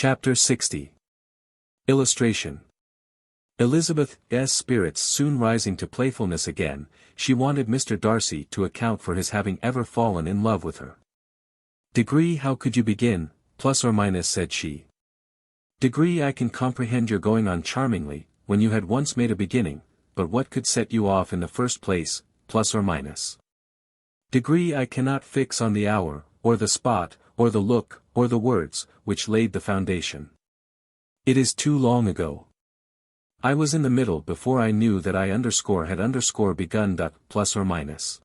Chapter 60. Illustration. Elizabeth's spirits soon rising to playfulness again, she wanted Mr. Darcy to account for his having ever fallen in love with her. "Degree, how could you begin, plus or minus," said she. "Degree, I can comprehend your going on charmingly, when you had once made a beginning, but what could set you off in the first place, plus or minus? Degree, I cannot fix on the hour, or the spot, or the look, or the words, which laid the foundation. It is too long ago. I was in the middle before I knew that I had begun. Plus or minus.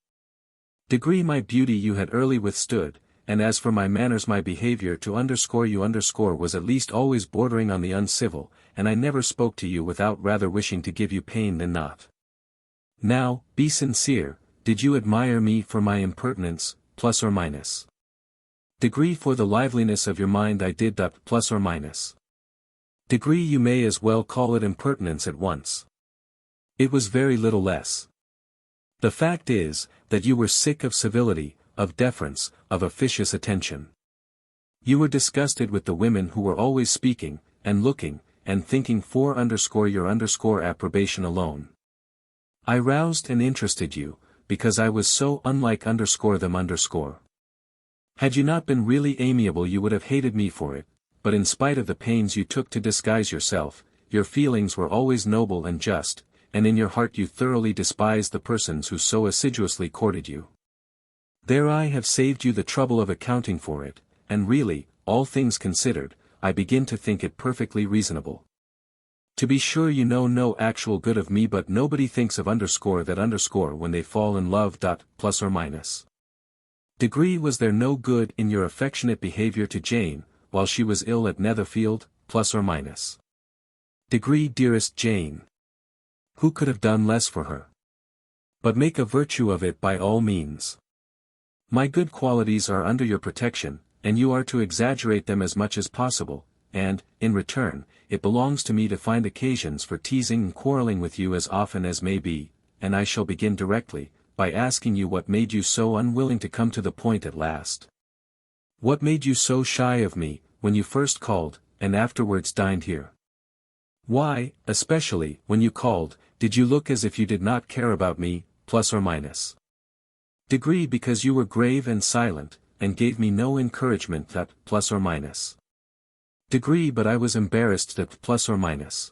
Degree, my beauty you had early withstood, and as for my manners, my behavior to you was at least always bordering on the uncivil, and I never spoke to you without rather wishing to give you pain than not. Now, be sincere, did you admire me for my impertinence, plus or minus? Degree, for the liveliness of your mind I did. Plus or minus. Degree, you may as well call it impertinence at once. It was very little less. The fact is, that you were sick of civility, of deference, of officious attention. You were disgusted with the women who were always speaking, and looking, and thinking for your approbation alone. I roused and interested you, because I was so unlike them. Had you not been really amiable you would have hated me for it, but in spite of the pains you took to disguise yourself, your feelings were always noble and just, and in your heart you thoroughly despised the persons who so assiduously courted you. There I have saved you the trouble of accounting for it, and really, all things considered, I begin to think it perfectly reasonable. To be sure you know no actual good of me, but nobody thinks of when they fall in love. Plus or minus. Degree, was there no good in your affectionate behavior to Jane, while she was ill at Netherfield, plus or minus? Degree, dearest Jane. Who could have done less for her? But make a virtue of it by all means. My good qualities are under your protection, and you are to exaggerate them as much as possible, and, in return, it belongs to me to find occasions for teasing and quarreling with you as often as may be, and I shall begin directly, by asking you what made you so unwilling to come to the point at last. What made you so shy of me, when you first called, and afterwards dined here? Why, especially, when you called, did you look as if you did not care about me, plus or minus? Degree, because you were grave and silent, and gave me no encouragement. Plus or minus. Degree, but I was embarrassed. Plus or minus.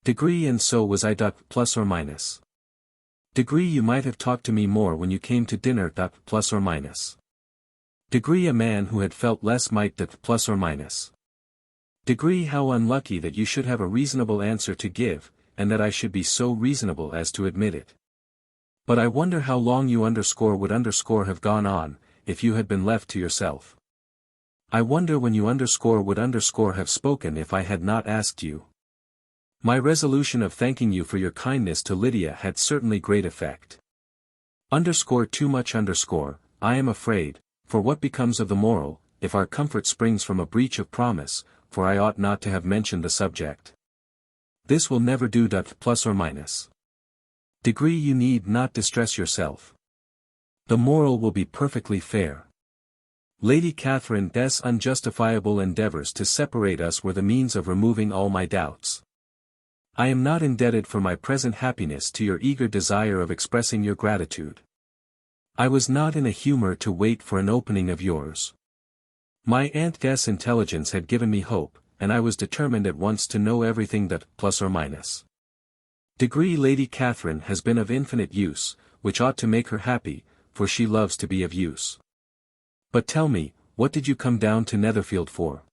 Degree, and so was I. Plus or minus. Degree, you might have talked to me more when you came to dinner. Plus or minus. Degree, a man who had felt less might. Plus or minus. Degree, how unlucky that you should have a reasonable answer to give, and that I should be so reasonable as to admit it. But I wonder how long you would have gone on, if you had been left to yourself. I wonder when you would have spoken if I had not asked you. My resolution of thanking you for your kindness to Lydia had certainly great effect. Too much. I am afraid, for what becomes of the moral, if our comfort springs from a breach of promise, for I ought not to have mentioned the subject. This will never do. Plus or minus. Degree, you need not distress yourself. The moral will be perfectly fair. Lady Catherine's unjustifiable endeavors to separate us were the means of removing all my doubts. I am not indebted for my present happiness to your eager desire of expressing your gratitude. I was not in a humor to wait for an opening of yours. My aunt's intelligence had given me hope, and I was determined at once to know everything. Plus or minus. Degree, Lady Catherine has been of infinite use, which ought to make her happy, for she loves to be of use. But tell me, what did you come down to Netherfield for?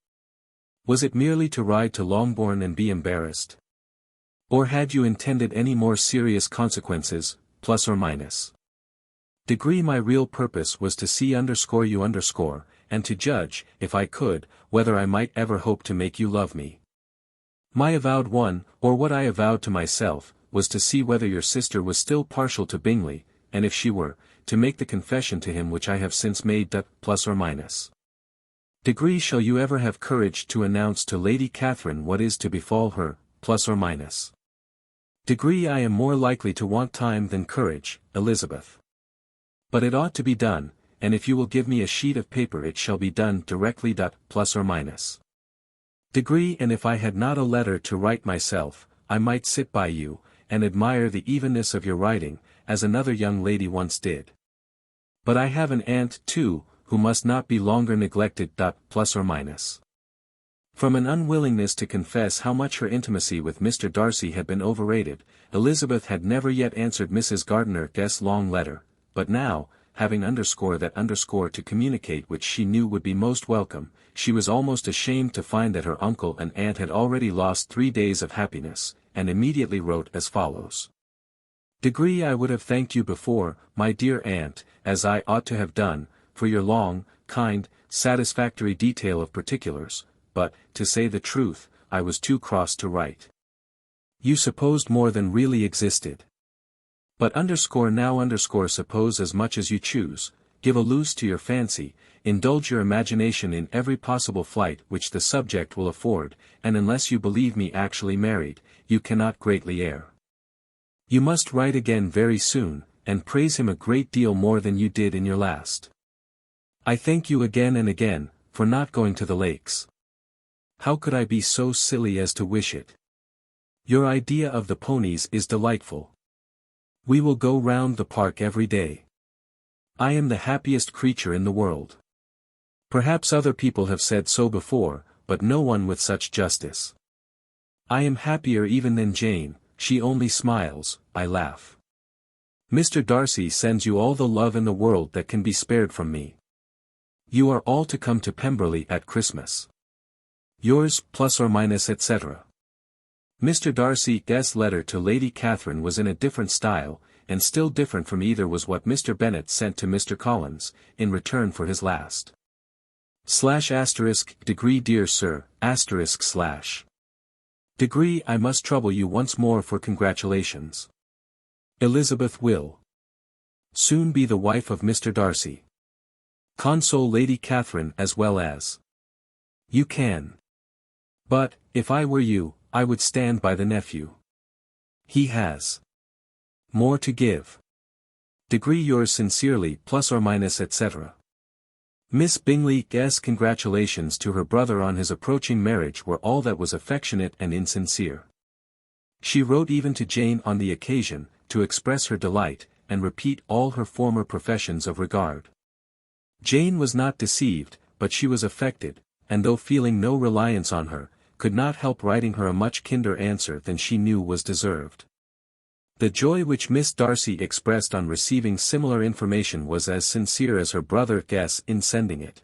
Was it merely to ride to Longbourn and be embarrassed? Or had you intended any more serious consequences, plus or minus? Degree, my real purpose was to see you, and to judge, if I could, whether I might ever hope to make you love me. My avowed one, or what I avowed to myself, was to see whether your sister was still partial to Bingley, and if she were, to make the confession to him which I have since made. Plus or minus. Degree, shall you ever have courage to announce to Lady Catherine what is to befall her, plus or minus? Degree, I am more likely to want time than courage, Elizabeth. But it ought to be done, and if you will give me a sheet of paper it shall be done directly. Plus or minus. And if I had not a letter to write myself, I might sit by you, and admire the evenness of your writing, as another young lady once did. But I have an aunt, too, who must not be longer neglected. Plus or minus. From an unwillingness to confess how much her intimacy with Mr. Darcy had been overrated, Elizabeth had never yet answered Mrs. Gardner's long letter, but now, having that to communicate which she knew would be most welcome, she was almost ashamed to find that her uncle and aunt had already lost 3 days of happiness, and immediately wrote as follows. I would have thanked you before, my dear aunt, as I ought to have done, for your long, kind, satisfactory detail of particulars, but, to say the truth, I was too cross to write. You supposed more than really existed. But now suppose as much as you choose, give a loose to your fancy, indulge your imagination in every possible flight which the subject will afford, and unless you believe me actually married, you cannot greatly err. You must write again very soon, and praise him a great deal more than you did in your last. I thank you again and again, for not going to the lakes. How could I be so silly as to wish it? Your idea of the ponies is delightful. We will go round the park every day. I am the happiest creature in the world. Perhaps other people have said so before, but no one with such justice. I am happier even than Jane, she only smiles, I laugh. Mr. Darcy sends you all the love in the world that can be spared from me. You are all to come to Pemberley at Christmas. Yours, plus or minus etc. Mr. Darcy's letter to Lady Catherine was in a different style, and still different from either was what Mr. Bennet sent to Mr. Collins, in return for his last. Dear Sir, I must trouble you once more for congratulations. Elizabeth will soon be the wife of Mr. Darcy. Console Lady Catherine as well as you can. But, if I were you, I would stand by the nephew. He has more to give. Yours sincerely, plus or minus etc. Miss Bingley's congratulations to her brother on his approaching marriage were all that was affectionate and insincere. She wrote even to Jane on the occasion, to express her delight, and repeat all her former professions of regard. Jane was not deceived, but she was affected, and though feeling no reliance on her, could not help writing her a much kinder answer than she knew was deserved. The joy which Miss Darcy expressed on receiving similar information was as sincere as her brother's in sending it.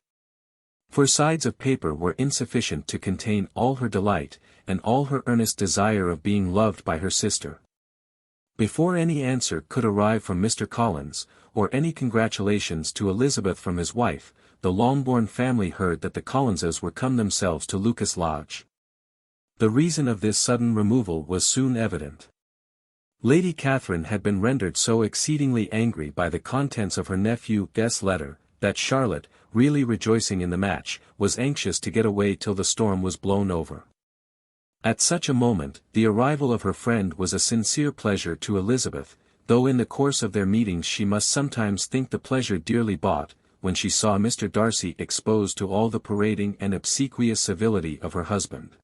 4 sides of paper were insufficient to contain all her delight, and all her earnest desire of being loved by her sister. Before any answer could arrive from Mr. Collins, or any congratulations to Elizabeth from his wife, the Longbourn family heard that the Collinses were come themselves to Lucas Lodge. The reason of this sudden removal was soon evident. Lady Catherine had been rendered so exceedingly angry by the contents of her nephew's letter, that Charlotte, really rejoicing in the match, was anxious to get away till the storm was blown over. At such a moment, the arrival of her friend was a sincere pleasure to Elizabeth, though in the course of their meetings she must sometimes think the pleasure dearly bought, when she saw Mr. Darcy exposed to all the parading and obsequious civility of her husband.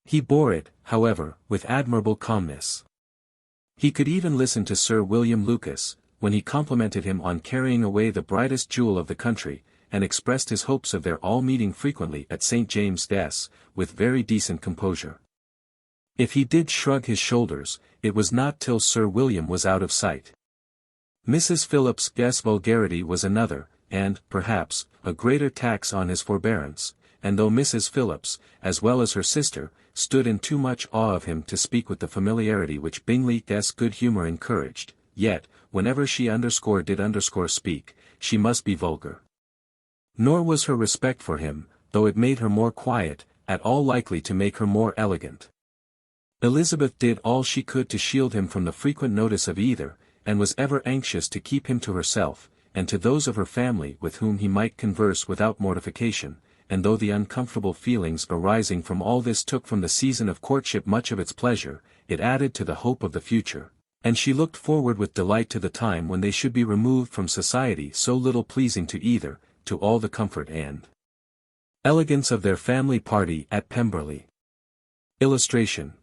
He bore it, however, with admirable calmness. He could even listen to Sir William Lucas, when he complimented him on carrying away the brightest jewel of the country, and expressed his hopes of their all meeting frequently at St. James's, with very decent composure. If he did shrug his shoulders, it was not till Sir William was out of sight. Mrs. Phillips's vulgarity was another, and, perhaps, a greater tax on his forbearance, and though Mrs. Phillips, as well as her sister, stood in too much awe of him to speak with the familiarity which Bingley's good humour encouraged, yet, whenever she did speak, she must be vulgar. Nor was her respect for him, though it made her more quiet, at all likely to make her more elegant. Elizabeth did all she could to shield him from the frequent notice of either, and was ever anxious to keep him to herself, and to those of her family with whom he might converse without mortification, and though the uncomfortable feelings arising from all this took from the season of courtship much of its pleasure, it added to the hope of the future, and she looked forward with delight to the time when they should be removed from society so little pleasing to either, to all the comfort and Elegance of their family party at Pemberley. Illustration.